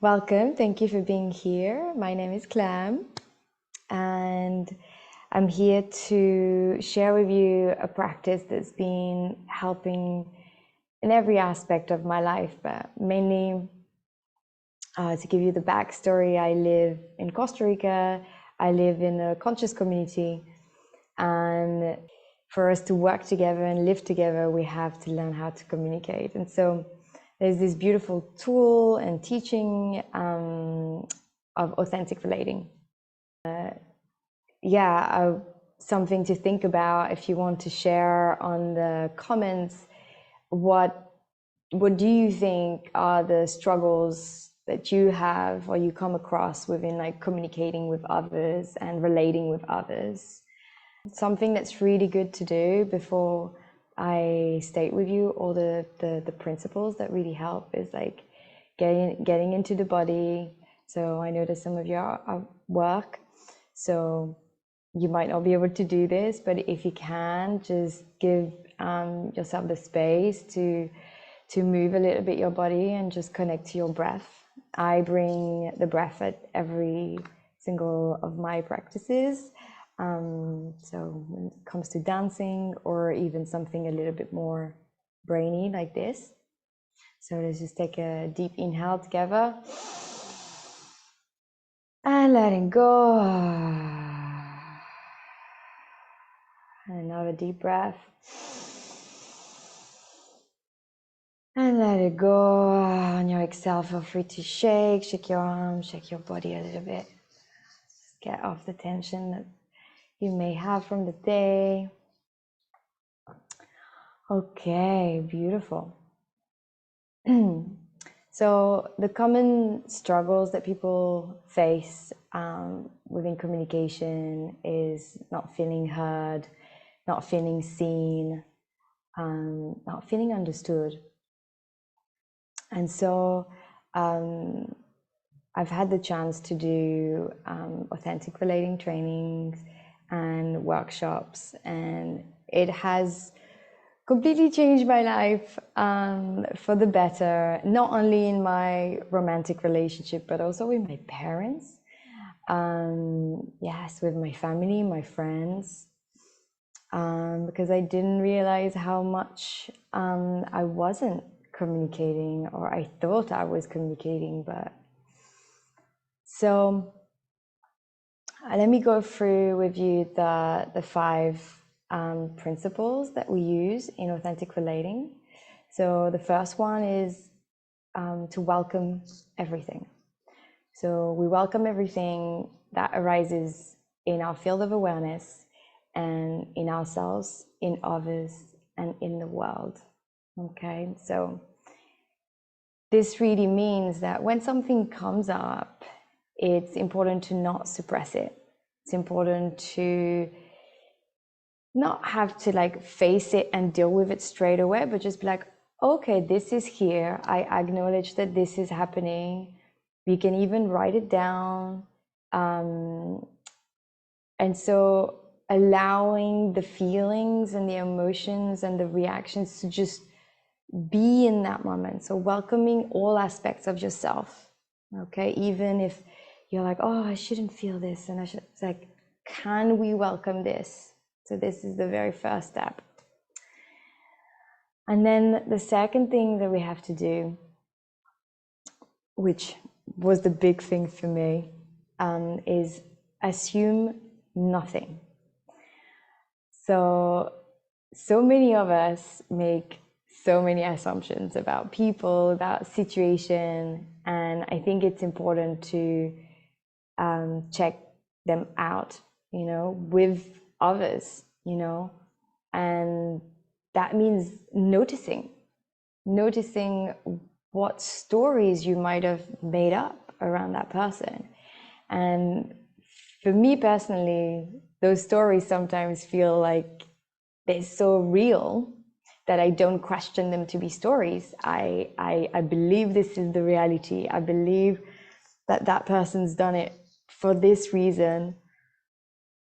Welcome. Thank you for being here. My name is Clem, and I'm here to share with you a practice that's been helping in every aspect of my life, but mainly to give you the backstory. I live in Costa Rica. I live in a conscious community, and for us to work together and live together, we have to learn how to communicate. And so there's this beautiful tool and teaching of authentic relating. Something to think about if you want to share on the comments. What do you think are the struggles that you have or you come across within like communicating with others and relating with others? Something that's really good to do before I state with you all the principles that really help is like getting into the body. So I notice some of your work, so you might not be able to do this, but if you can, just give yourself the space to move a little bit your body and just connect to your breath. I bring the breath at every single of my practices. So when it comes to dancing or even something a little bit more brainy like this. So let's just take a deep inhale together and letting go. And another deep breath. And let it go. On your exhale, feel free to shake your arms, shake your body a little bit. Just get off the tension that you may have from the day. Okay, beautiful. So the common struggles that people face within communication is not feeling heard, not feeling seen, not feeling understood. And so I've had the chance to do authentic relating trainings and workshops, and it has completely changed my life for the better, not only in my romantic relationship, but also with my parents, yes, with my family, my friends, because I didn't realize how much I wasn't communicating, or I thought I was communicating, but so let me go through with you the five principles that we use in authentic relating. So the first one is to welcome everything. So we welcome everything that arises in our field of awareness and in ourselves, in others, and in the world. Okay, so this really means that when something comes up, it's important to not suppress it. It's important to not have to like face it and deal with it straight away, but just be like, okay, this is here. I acknowledge that this is happening. We can even write it down. And so allowing the feelings and the emotions and the reactions to just be in that moment. So welcoming all aspects of yourself. Okay, even if you're like, oh, I shouldn't feel this, and it's like, can we welcome this? So this is the very first step. And then the second thing that we have to do, which was the big thing for me, is assume nothing. So many of us make so many assumptions about people, about situation, and I think it's important to check them out, with others, and that means noticing what stories you might have made up around that person. And for me personally, those stories sometimes feel like they're so real that I don't question them to be stories. I believe this is the reality. I believe that person's done it for this reason,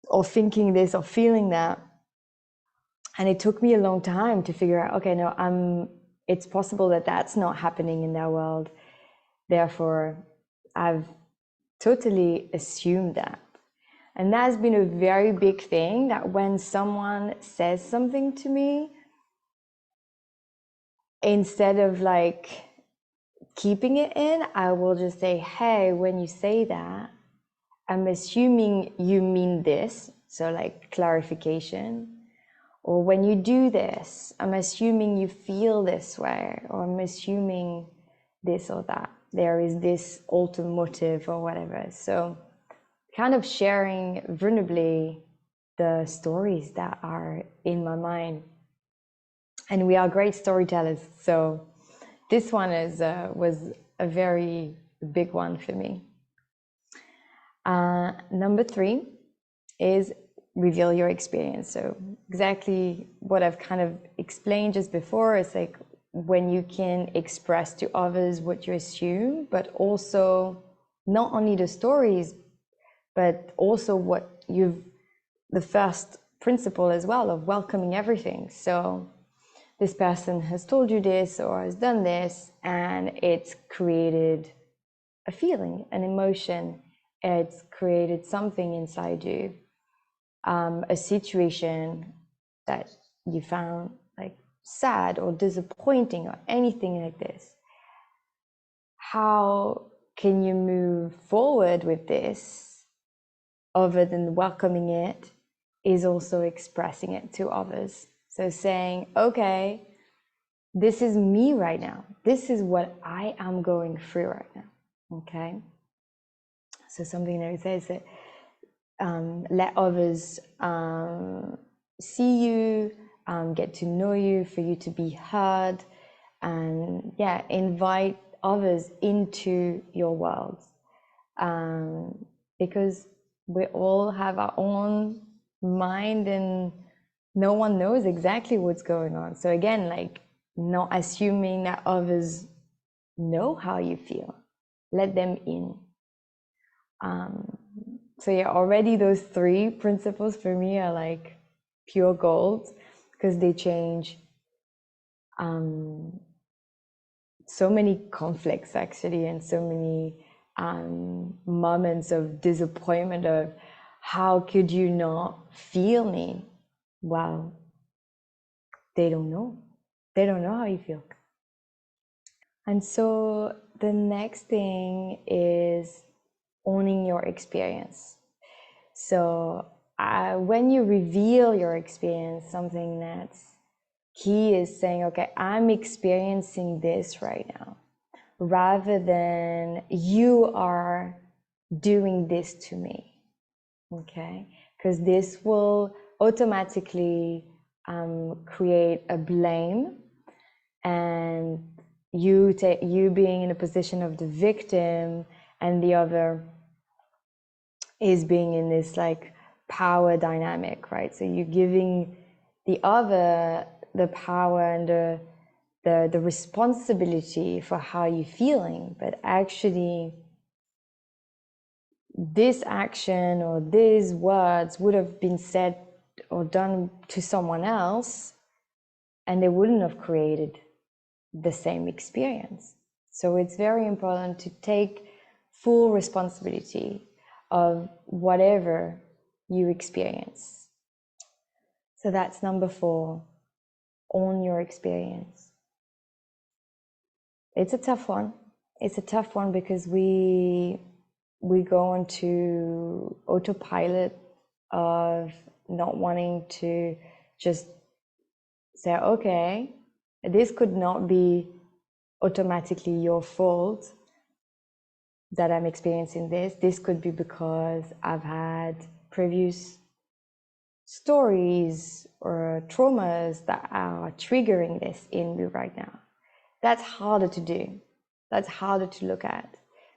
or thinking this or feeling that. And it took me a long time to figure out, okay, no, it's possible that that's not happening in their world. Therefore, I've totally assumed that. And that's been a very big thing, that when someone says something to me, instead of like keeping it in, I will just say, hey, when you say that, I'm assuming you mean this. So like clarification. Or when you do this, I'm assuming you feel this way, or I'm assuming this or that. There is this ultimate motive or whatever. So kind of sharing vulnerably the stories that are in my mind. And we are great storytellers. So this one was a very big one for me. Number 3 is reveal your experience. So exactly what I've kind of explained just before is like when you can express to others what you assume, but also not only the stories, but also what the first principle as well of welcoming everything. So this person has told you this or has done this, and it's created a feeling, an emotion. It's created something inside you, a situation that you found like sad or disappointing or anything like this. How can you move forward with this other than welcoming it is also expressing it to others. So saying, okay, this is me right now. This is what I am going through right now. Okay. So something that it says that let others see you, get to know you, for you to be heard, and yeah, invite others into your world, because we all have our own mind and no one knows exactly what's going on. So again, like not assuming that others know how you feel, let them in. So yeah, already those 3 principles for me are like pure gold, because they change so many conflicts actually, and so many moments of disappointment of how could you not feel me? Well, they don't know how you feel. And so the next thing is owning your experience. So when you reveal your experience, something that's key is saying, okay, I'm experiencing this right now, rather than you are doing this to me. Okay, because this will automatically create a blame, and you being in a position of the victim, and the other is being in this like power dynamic, right? So you're giving the other the power and the responsibility for how you're feeling, but actually this action or these words would have been said or done to someone else, and they wouldn't have created the same experience. So it's very important to take full responsibility of whatever you experience. So that's number 4, own your experience. It's a tough one. It's a tough one because we go into autopilot of not wanting to just say, okay, this could not be automatically your fault that I'm experiencing this. This could be because I've had previous stories or traumas that are triggering this in me right now. That's harder to do. That's harder to look at.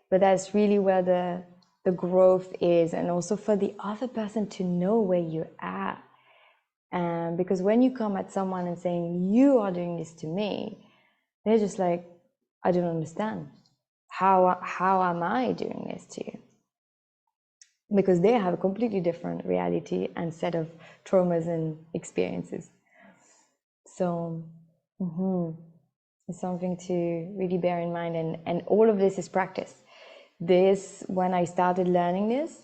But that's really where the growth is, and also for the other person to know where you're at. Because when you come at someone and saying, you are doing this to me, they're just like, I don't understand. How am I doing this to you? Because they have a completely different reality and set of traumas and experiences. So it's something to really bear in mind, and all of this is practice. this, when I started learning this,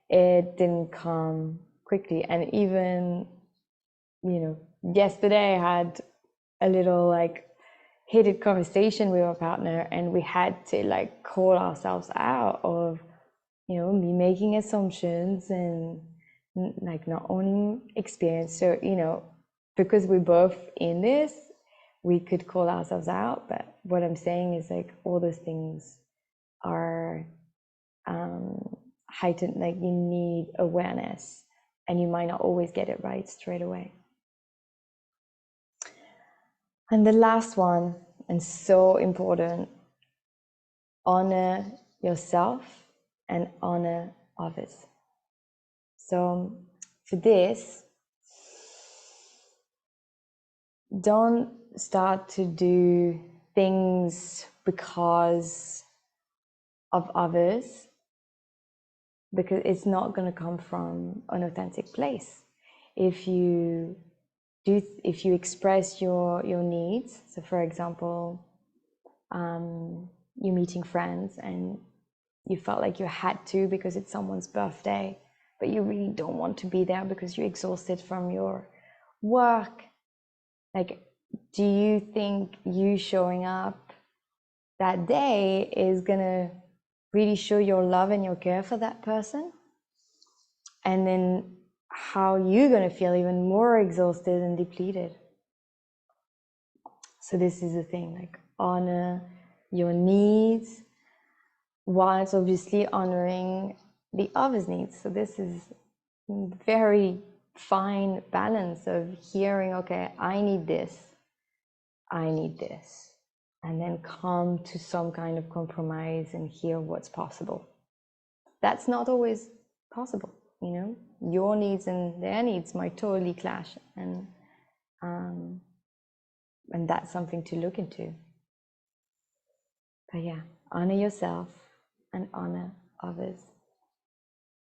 it didn't come quickly. And even, you know, yesterday I had a little like heated conversation with our partner, and we had to like call ourselves out of, you know, me making assumptions and like not owning experience. So, you know, because we're both in this, we could call ourselves out. But what I'm saying is like all those things are heightened. Like you need awareness, and you might not always get it right straight away. And the last one, and so important, honor yourself and honor others. So for this, don't start to do things because of others, because it's not going to come from an authentic place. If you express your needs, so for example, you're meeting friends and you felt like you had to because it's someone's birthday, but you really don't want to be there because you're exhausted from your work. Like, do you think you showing up that day is gonna really show your love and your care for that person? And then how you're gonna feel even more exhausted and depleted. So this is the thing, like honor your needs whilst obviously honoring the other's needs. So this is very fine balance of hearing, okay, I need this, and then come to some kind of compromise and hear what's possible. That's not always possible, you know. Your needs and their needs might totally clash, and that's something to look into. But yeah, honor yourself and honor others.